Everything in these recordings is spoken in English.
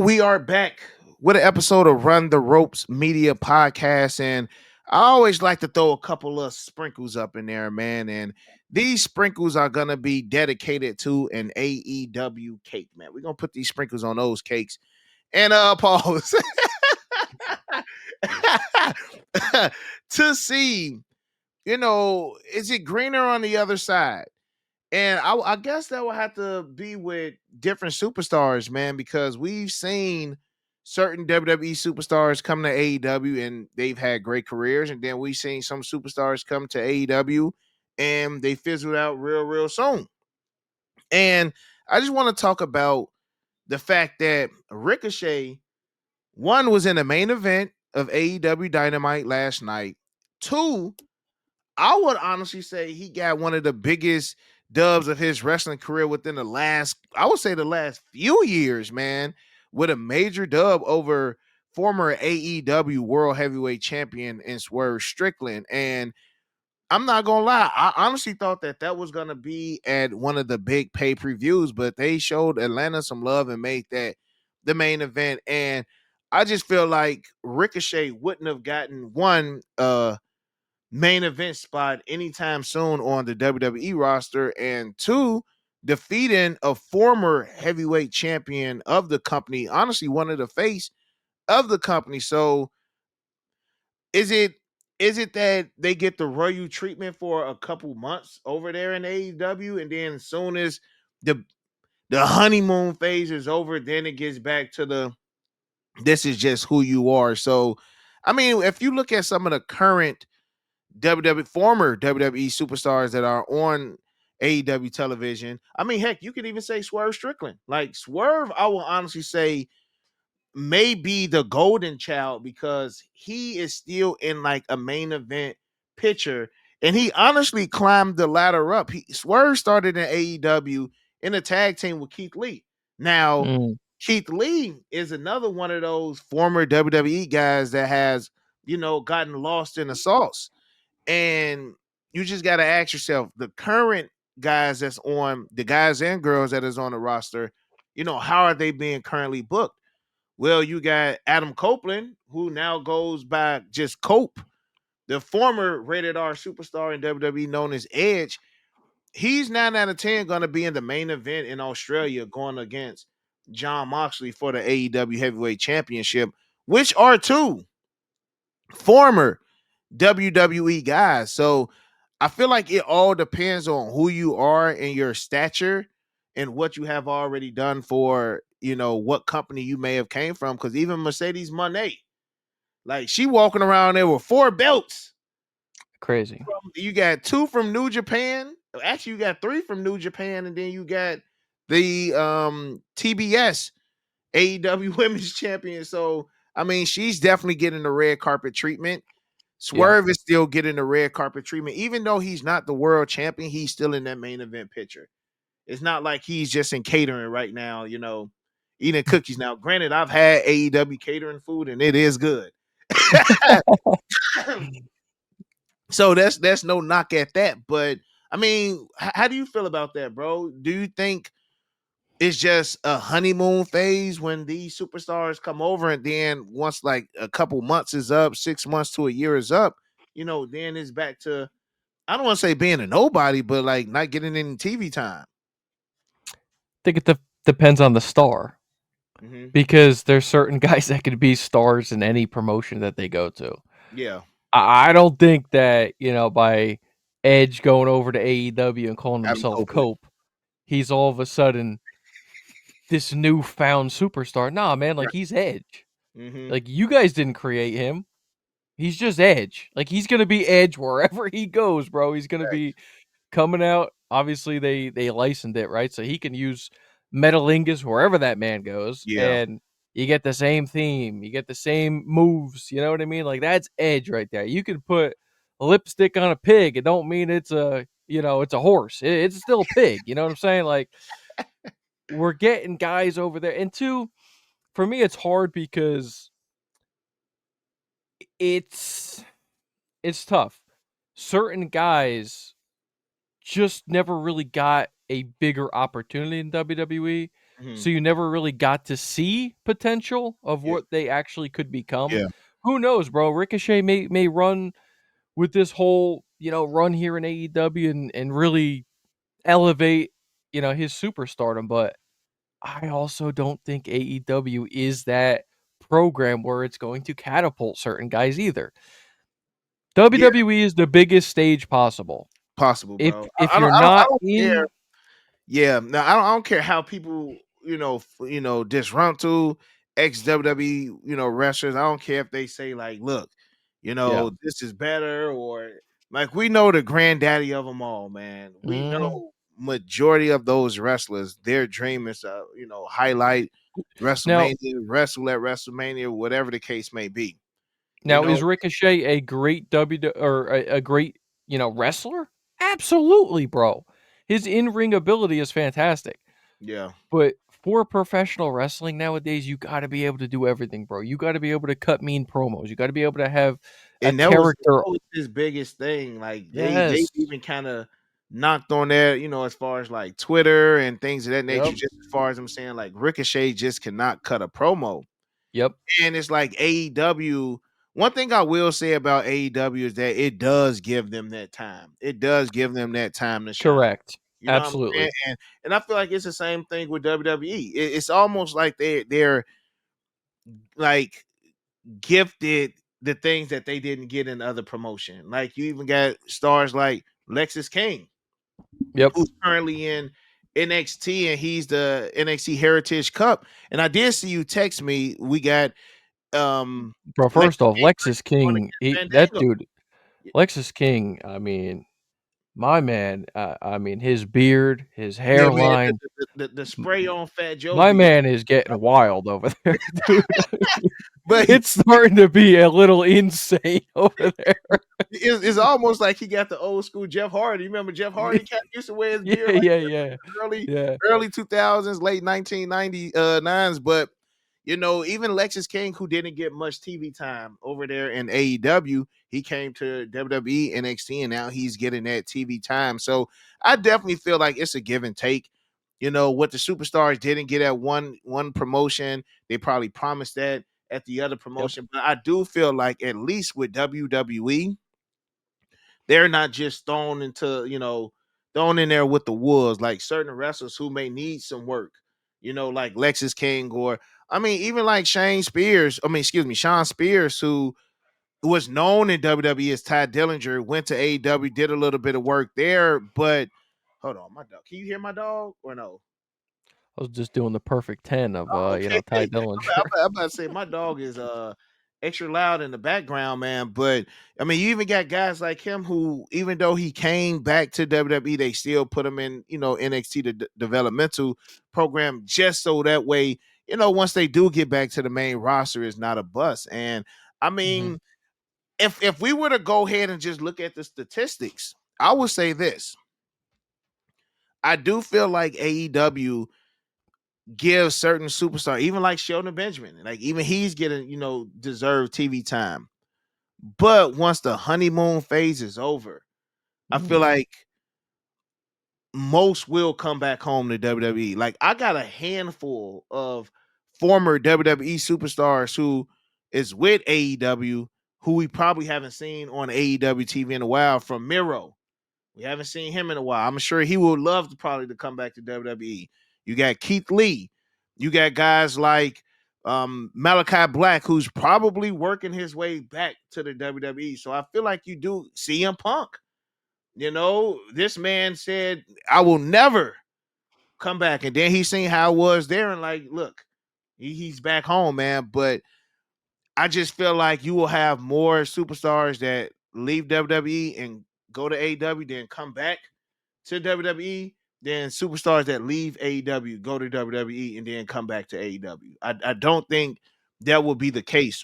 we are back with an episode of Run the Ropes Media Podcast. And I always like to throw a couple of sprinkles up in there, man. And these sprinkles are going to be dedicated to an AEW cake, man. We're going to put these sprinkles on those cakes. And pause. To see, is it greener on the other side? And I guess that will have to be with different superstars, man, because we've seen certain WWE superstars come to AEW and they've had great careers. And then we've seen some superstars come to AEW and they fizzled out real soon. And I just want to talk about the fact that Ricochet, one, was in the main event of AEW Dynamite last night. Two, I would honestly say he got one of the biggest dubs of his wrestling career within I would say the last few years, man, with a major dub over former AEW World Heavyweight Champion and Swerve Strickland. And I'm not gonna lie, I honestly thought that was gonna be at one of the big pay-per-views, but they showed Atlanta some love and made that the main event. And I just feel like Ricochet wouldn't have gotten one main event spot anytime soon on the WWE roster, and two, defeating a former heavyweight champion of the company, honestly, one of the face of the company. So is it that they get the royal treatment for a couple months over there in AEW, and then as soon as the the honeymoon phase is over, then it gets back to the this is just who you are. So I mean, if you look at some of the current former WWE superstars that are on AEW television. I mean, heck, you could even say Swerve Strickland. Like Swerve, I will honestly say may be the golden child because he is still in like a main event picture. And he honestly climbed the ladder up. Swerve started in AEW in a tag team with Keith Lee. Now, Mm. Keith Lee is another one of those former WWE guys that has, gotten lost in the sauce. And you just got to ask yourself, the current guys that's on the guys and girls that is on the roster, how are they being currently booked? Well, you got Adam Copeland, who now goes by just Cope, the former rated R superstar in WWE known as Edge. He's 9 out of 10 going to be in the main event in Australia going against John Moxley for the AEW Heavyweight Championship, which are two former WWE guys. So I feel like it all depends on who you are and your stature and what you have already done for, what company you may have came from. Because even Mercedes Moné, like she walking around there with 4 belts. Crazy. You got 2 from New Japan. Actually, you got 3 from New Japan, and then you got the TBS AEW Women's Champion. So I mean, she's definitely getting the red carpet treatment. Yeah. Swerve is still getting the red carpet treatment. Even though he's not the world champion, he's still in that main event picture. It's not like he's just in catering right now, eating cookies. Now, granted, I've had AEW catering food and it is good. So that's no knock at that. But I mean, how do you feel about that, bro? Do you think it's just a honeymoon phase when these superstars come over, and then once like a couple months is up, 6 months to a year is up, then it's back to, I don't want to say being a nobody, but like not getting any TV time. I think it depends on the star Hmm. because there's certain guys that could be stars in any promotion that they go to. Yeah, I don't think that, by Edge going over to AEW and calling Adam himself Copeland. Cope, he's all of a sudden this newfound superstar. Nah, man, like Right. he's Edge. Hmm. Like you guys didn't create him. He's just Edge. Like he's gonna be Edge wherever he goes, bro. He's gonna be coming out. Obviously, they licensed it, right? So he can use Metalingus wherever that man goes, Yeah, and you get the same theme, you get the same moves. You know what I mean? Like that's Edge right there. You can put lipstick on a pig. It don't mean it's it's a horse. It's still a pig. You know what I'm saying? Like we're getting guys over there, and two, for me, it's hard because it's it's tough. Certain guys just never really got a bigger opportunity in WWE. Mhm. so you never really got to see potential of Yeah. what they actually could become. Yeah. Who knows, bro? Ricochet may run with this whole, run here in AEW and really elevate, his superstardom, but I also don't think AEW is that program where it's going to catapult certain guys either. Yeah. WWE is the biggest stage possible. Possible, If bro. if I don't you're I don't I not don't care. in Yeah, no, I don't care how people, disgruntled ex WWE, wrestlers. I don't care if they say like, look, yeah. this is better, or like we know the granddaddy of them all, man. We Mhm. know majority of those wrestlers, their dream is to, highlight Now WrestleMania, wrestle at WrestleMania, whatever the case may be. You now know, is Ricochet a great or a great, wrestler? Absolutely, bro. His in-ring ability is fantastic. yeah. But for professional wrestling nowadays, you gotta be able to do everything, bro. You gotta be able to cut mean promos. You gotta be able to have a And that was character. his biggest thing, like, they Yes. even kinda knocked on that, as far as, like, Twitter and things of that nature, Yep. just as far as I'm saying, like, Ricochet just cannot cut a promo, Yep. and it's like AEW. One thing I will say about AEW is that it does give them that time. It does give them that time to shine. Correct. You know what I'm saying? Absolutely. And I feel like it's the same thing with WWE. It's almost like they're, like, gifted the things that they didn't get in other promotion. Like you even got stars like Lexus King, Yep. who's currently in NXT, and he's the NXT Heritage Cup. And I did see you text me. We got Bro, Lexus first off, King Lexus going King, against that Fandango. dude, Lexus King, I mean, my man, I mean, his beard, his Yeah, man, hairline, the spray on Fat Joe my be man is getting wild over there, dude. but It's starting to be a little insane over there. it's almost like he got the old school Jeff Hardy. You remember Jeff Hardy kind of used to wear his Yeah, beard like yeah, that yeah. early Yeah. early 2000s, late 1990 nines. But even Lexus King, who didn't get much TV time over there in AEW, he came to WWE NXT, and now he's getting that TV time. So I definitely feel like it's a give and take. What the superstars didn't get at one promotion, they probably promised that at the other Yep. promotion. But I do feel like at least with WWE, they're not just thrown in there with the wolves, like certain wrestlers who may need some work, like Lexus King, or I mean, even like Sean Spears, who was known in WWE as Ty Dillinger, went to AEW, did a little bit of work there, but hold on, my dog. Can you hear my dog or no? I was just doing the perfect 10 of, Oh, okay. Ty Dillinger. I'm about to say my dog is extra loud in the background, man. But I mean, you even got guys like him who, even though he came back to WWE, they still put him in, NXT, the developmental program, just so that way, once they do get back to the main roster, is not a bust. And I Mhm. mean, if we were to go ahead and just look at the statistics, I would say this. I do feel like AEW give certain superstar, even like Sheldon Benjamin, like even he's getting, deserved TV time. But once the honeymoon phase is over, I feel Mhm. like most will come back home to WWE. Like I got a handful of former WWE superstars who is with AEW, who we probably haven't seen on AEW TV in a while. From Miro, we haven't seen him in a while. I'm sure he would love to probably to come back to WWE. You got Keith Lee. You got guys like Malachi Black, who's probably working his way back to the WWE. So I feel like you do CM Punk. This man said, I will never come back. And then he seen how it was there and like, look, he's back home, man. But I just feel like you will have more superstars that leave WWE and go to AEW, then come back to WWE, than superstars that leave AEW, go to WWE, and then come back to AEW. I don't think that will be the case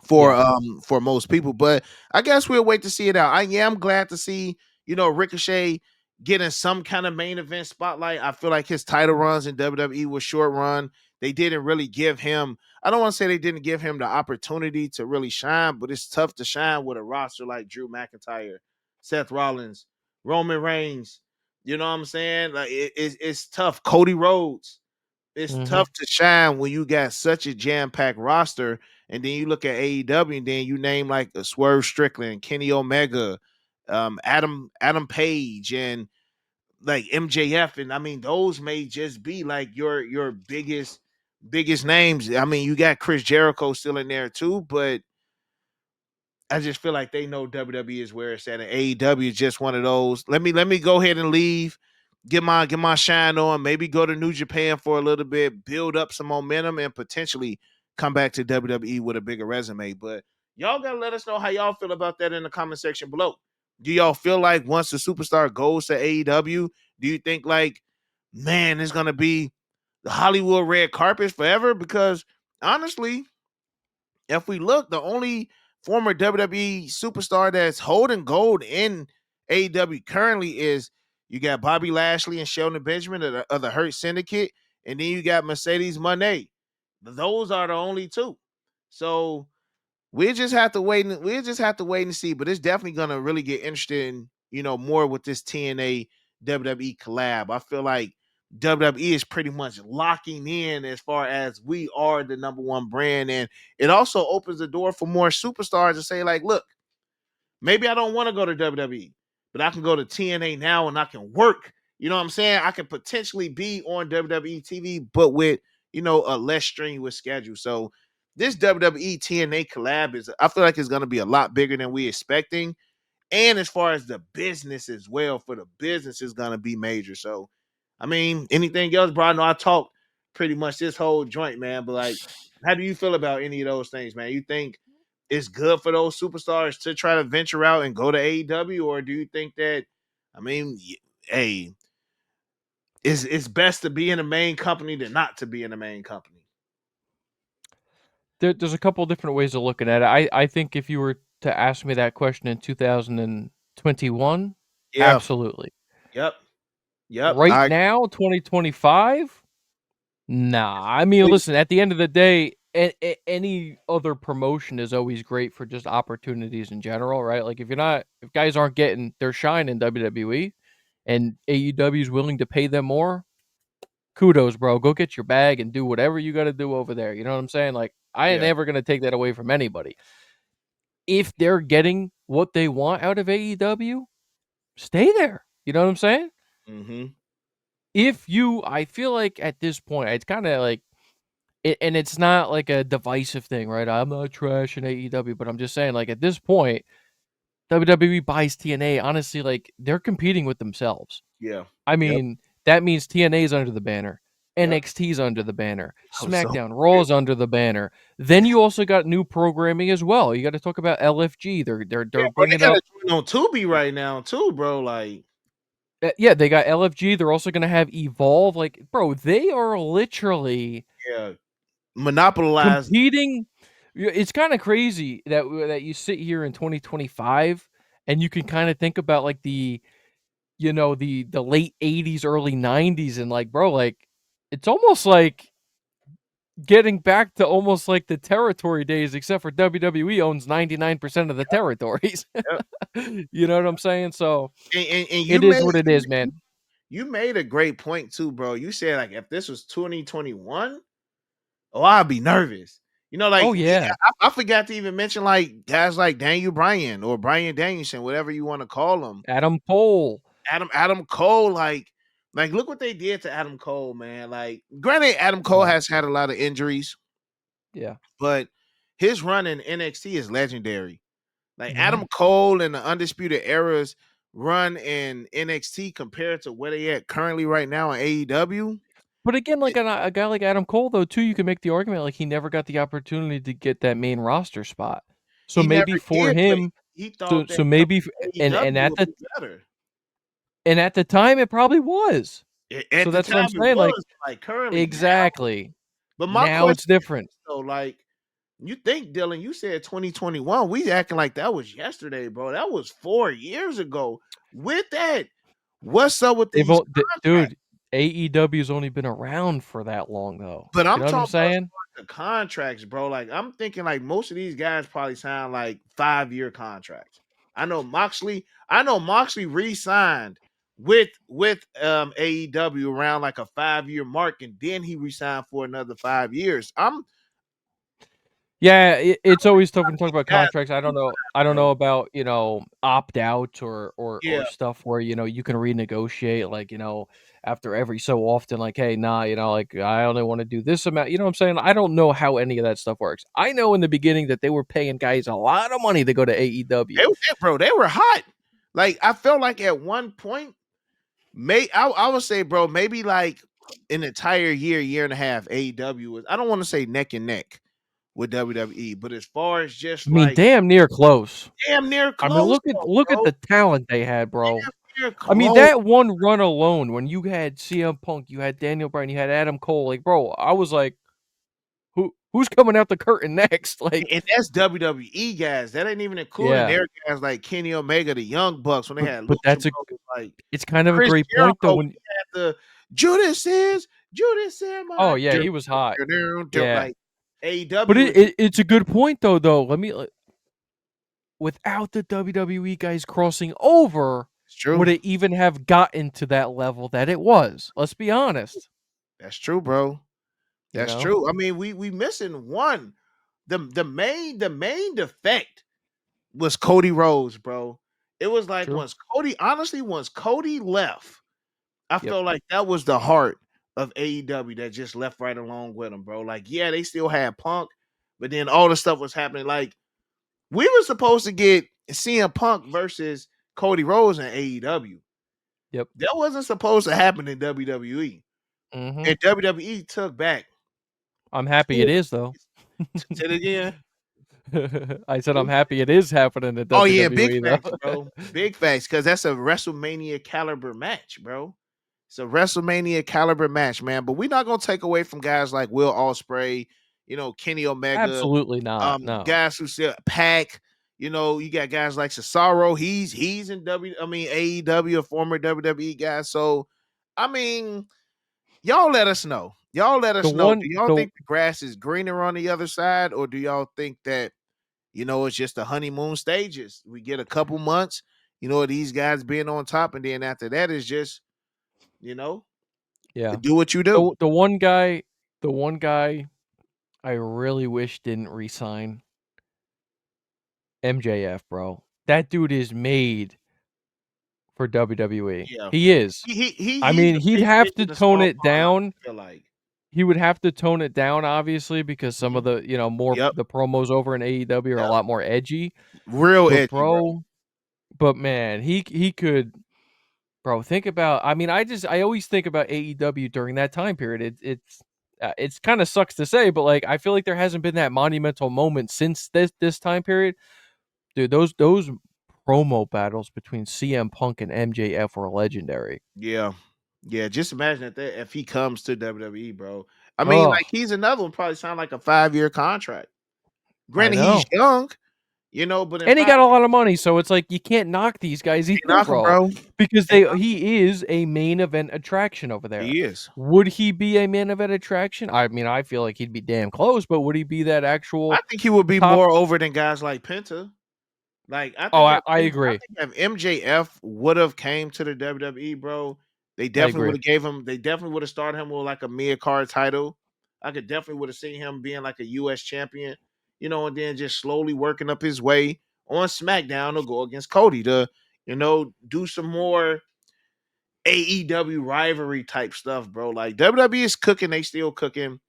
Yeah. for most people. But I guess we'll wait to see it out. I am glad to see, Ricochet getting some kind of main event spotlight. I feel like his title runs in WWE was short run. They didn't really give him, I don't want to say they didn't give him the opportunity to really shine, but it's tough to shine with a roster like Drew McIntyre, Seth Rollins, Roman Reigns. You know what I'm saying? Like it's tough. Cody Rhodes. it's Mhm. tough to shine when you got such a jam-packed roster, and then you look at AEW, and then you name like a Swerve Strickland, Kenny Omega, Adam Page, and like MJF, and I mean those may just be like your biggest names. I mean, you got Chris Jericho still in there too, but I just feel like they know WWE is where it's at, and AEW is just one of those. Let me go ahead and leave, get my shine on, maybe go to New Japan for a little bit, build up some momentum, and potentially come back to WWE with a bigger resume. But y'all gotta let us know how y'all feel about that in the comment section below. Do y'all feel like once the superstar goes to AEW, do you think like, man, it's gonna be the Hollywood red carpet forever? Because honestly, if we look, the only former WWE superstar that's holding gold in AEW currently is you got Bobby Lashley and Shelton Benjamin of the Hurt Syndicate, and then you got Mercedes Moné. Those are the only two. So we just have to wait and see. But it's definitely gonna really get interesting, more with this TNA WWE collab. I feel like WWE is pretty much locking in as far as we are the number one brand. And it also opens the door for more superstars to say, like, look, maybe I don't want to go to WWE, but I can go to TNA now and I can work. You know what I'm saying? I can potentially be on WWE TV, but with, a less strenuous schedule. So this WWE TNA collab I feel like it's going to be a lot bigger than we expecting. And as far as the business as well, for the business is going to be major. So, I mean, anything else, bro? I know I talked pretty much this whole joint, man, but like, how do you feel about any of those things, man? You think it's good for those superstars to try to venture out and go to AEW, or do you think that, I mean, hey, it's best to be in the main company than not to be in the main company? There's a couple different ways of looking at it. I think if you were to ask me that question in 2021, Yeah. absolutely. Yep. Yep. Right now, 2025, nah. I mean, listen, at the end of the day, any other promotion is always great for just opportunities in general, right? Like if guys aren't getting their shine in WWE and AEW is willing to pay them more, kudos, bro. Go get your bag and do whatever you got to do over there. You know what I'm saying? Like, I ain't Yeah. never going to take that away from anybody. If they're getting what they want out of AEW, stay there. You know what I'm saying? Mm-hmm. I feel like at this point, it's kind of like, and it's not like a divisive thing, right? I'm not trashing AEW, but I'm just saying, like, at this point, WWE buys TNA. Honestly, like, they're competing with themselves. Yeah. I Yep. mean, that means TNA's under the banner, Yep. NXT's under the banner, I was so SmackDown, Raw's under the banner. Then you also got new programming as well. You got to talk about LFG. yeah, They're bro. They bringing got up. a joint on Tubi right now too, bro. Like, Yeah, they got LFG. They're also gonna have Evolve. Like, bro, they are literally yeah, monopolized. competing. It's kind of crazy that you sit here in 2025 and you can kind of think about like the late 80s, early 90s, and like, bro, like it's almost like getting back to almost like the territory days, except for WWE owns 99% of the territories. Yep. You know what I'm saying? So And it is what it is, man. you made a great point too, bro. You said like if this was 2021, oh, I'd be nervous. Like Oh yeah, I forgot to even mention like guys like Daniel Bryan or Brian Danielson, whatever you want to call him. Adam Cole. Adam Cole, like look what they did to Adam Cole, man. Like, granted, Adam Cole Yeah, has had a lot of injuries, yeah. but his run in NXT is legendary. Like Mhm. Adam Cole and the Undisputed Era's run in NXT compared to where they at currently right now in AEW. But again, like a guy like Adam Cole, though, too, you can make the argument like he never got the opportunity to get that main roster spot. So He never maybe for did, but him, he so thought that so maybe, AEW would be better. and at the time it probably was. At So the that's what I'm time it saying. Like was, like currently now. exactly. But my Now question it's different. is though, like, you think, Dylan, you said 2021. We acting like that was yesterday, bro. That was 4 years ago. With that, what's up with They've these all, contracts? dude. AEW's only been around for that long, though. But You I'm know what I'm talking about as saying? far as the contracts, bro. Like, I'm thinking like most of these guys probably sound like 5-year contracts. I know Moxley re-signed with AEW around like a 5-year mark, and then he resigned for another 5 years. Yeah, it's always tough when you talk These about guys contracts. are I don't too know. I high, don't know bro. about opt out or Yeah, stuff where you can renegotiate like after every so often like hey nah like I only want to do this amount. You know what I'm saying? I don't know how any of that stuff works. I know in the beginning that they were paying guys a lot of money to go to AEW. bro, they were hot. Like I felt like at one point, I would say, bro, maybe like an entire year and a half, AEW was. I don't want to say neck and neck with WWE, but as far as just I mean, like damn near close. damn near I mean, close, look at bro. the talent they had, bro. Damn near I mean, close. that one run alone, when you had CM Punk, you had Daniel Bryan, you had Adam Cole, like, bro, I was like, who's coming out the curtain next? Like, And that's WWE guys. That ain't even including yeah, their guys like Kenny Omega, the Young Bucks, when they had but Lucha Brothers, like it's kind of a Chris great point though. Jericho. When He had the Judas is oh my yeah, he was hot. Yeah, like but AEW is just it's a good point though. Without the WWE guys crossing over, it's true. would it even have gotten to that level that it was? Let's be honest. That's true, bro. You That's know, true. I mean, we missing one. The main defect was Cody Rhodes, bro. It was like true. once Cody left, I Yep. felt like that was the heart of AEW that just left right along with him, bro. Like, yeah, they still had Punk, but then all the stuff was happening. Like, we were supposed to get CM Punk versus Cody Rhodes in AEW. Yep. That wasn't supposed to happen in WWE. Mhm. And WWE took back I'm happy two. it is though. Say it again. I said I'm happy it is happening in Oh yeah, big WWE though. facts, bro. Big facts, because that's a WrestleMania caliber match, bro. It's a WrestleMania caliber match, man. But we're not gonna take away from guys like Will Ospreay, Kenny Omega, Absolutely not. No. guys who said Pac. You got guys like Cesaro. He's in AEW, a former WWE guy. So, I mean, y'all let us know. Y'all let The us know. one Do y'all the think the grass is greener on the other side, or do y'all think that it's just the honeymoon stages? We get a couple months, these guys being on top, and then after that is just, you know, yeah. do what you do. The one guy I really wish didn't resign, MJF, bro. That dude is made for WWE. Yeah, He is. I he's mean, a he'd big have fish to in a tone small it pond. down. I feel like, He would have to tone it down, obviously, because some of mhm. the, more Yep, the promos over in AEW are a yeah, lot more edgy. real But edgy, bro. bro, but man, he could, bro. Think about. I mean, I always think about AEW during that time period. It's kind of sucks to say, but like I feel like there hasn't been that monumental moment since this time period, dude. Those promo battles between CM Punk and MJF were legendary. Yeah, yeah. Just imagine if he comes to WWE, bro. I mean, Oh, like he's another one. Probably sound like a 5-year contract. I Granted, he's know. young, but in And he 5 got a years, lot of money, so it's like you can't knock these guys can't either, knock him, bro. bro. Because Can't knock he is a main event attraction over there. He is. Would he be a main event attraction? I mean, I feel like he'd be damn close, but would he be that I actual think he would be top? more over than guys like Penta. Like Oh, I agree. I think if MJF would have came to the WWE, bro, I agree. they definitely would have started him with like a mid card title. I could definitely would have seen him being like a US champion, and then just slowly working up his way on SmackDown to go against Cody to, do some more AEW rivalry type stuff, bro. Like WWE is cooking, they still cooking.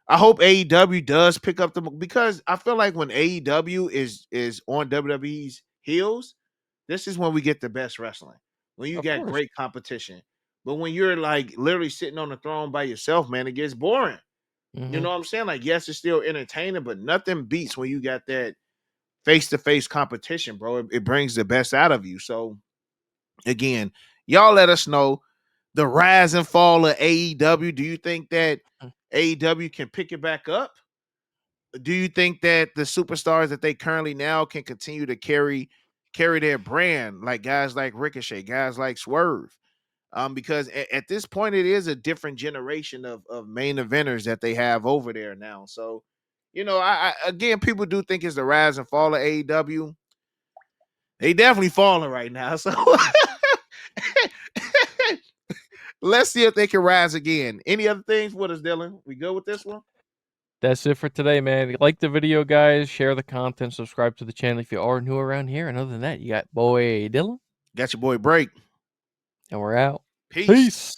I hope AEW does pick up because I feel like when AEW is on WWE's heels, this is when we get the best wrestling. When you Of got course. great competition. But when you're like literally sitting on the throne by yourself, man, it gets boring. You Mhm. know what I'm saying? Like, yes, it's still entertaining, but nothing beats when you got that face-to-face competition, bro. It brings the best out of you. So again, y'all let us know the rise and fall of AEW. Do you think that AEW can pick it back up? Do you think that the superstars that they currently now can continue to carry their brand, like guys like Ricochet, guys like Swerve? Because at this point, it is a different generation of main eventers that they have over there now. So, again, people do think it's the rise and fall of AEW. They definitely falling right now. So Let's see if they can rise again. Any other things with us, Dylan? We good with this one? That's it for today, man. Like the video, guys. Share the content. Subscribe to the channel if you are new around here. And other than that, you got boy Dylan, Got your boy Break. and we're out. Peace. Peace.